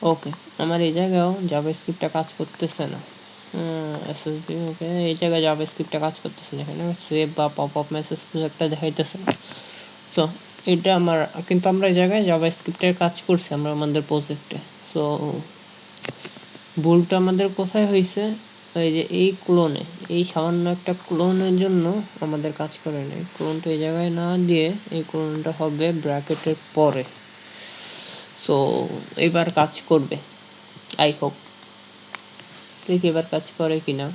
ওকে, আমার এই জায়গায়ও জাভাস্ক্রিপ্টটা কাজ করতেছে না। এসএসডি ওকে, এই জায়গায় জাভাস্ক্রিপ্টটা কাজ করতেছে না, এখানে সেভ বা পপ আপ মেসেজ কিছু একটা দেখাইতেছে না। সো এটা আমার, কিন্তু আমরা এই জায়গায় জাভাস্ক্রিপ্টের কাজ করছি আমরা আমাদের প্রজেক্টে। সো ভুলটা আমাদের কোথায় হয়েছে, এই যে এই ক্লোনে, এই সামান্য একটা ক্লোনের জন্য আমাদের কাজ করে নাই। ক্লোনটা এই জায়গায় না দিয়ে এই ক্লোনটা হবে ব্র্যাকেটের পরে। সো এবার কাজ করবে, আই হোপ। দেখি এবার কাজ করে কিনা।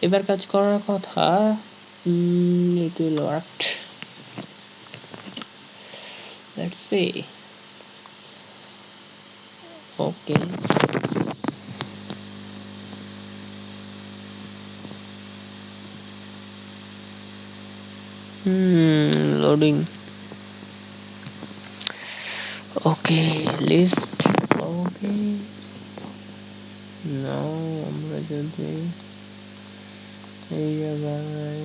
এবার কাজ করার কথা। It will work, let's see. Okay, loading. Okay, list. Okay, now আমরা যদি এই জায়গায়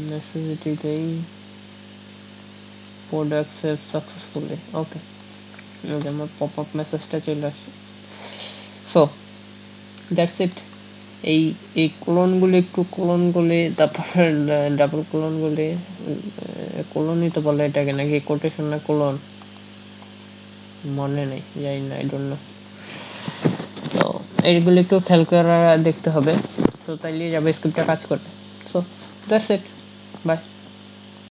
নেসেসিটি দেই, প্রোডাক্ট সেভ সাকসেসফুলি। ওকে, আমার পপ আপ মেসেজটা চলে আসছে। সো দ্যাটস ইট। এই এই কোলনগুলো একটু কোলন বলে, তারপর ডাবল কোলন বলে, কোলনই তো বলে এটাকে, নাকি কোটেশন না কোলন মনে নেই, জানি না, আই ডোন্ট নো। তো এইগুলো একটু খেয়াল করে দেখতে হবে, তো তাইলে জাভাস্ক্রিপ্টটা কাজ করবে। So that's it, by.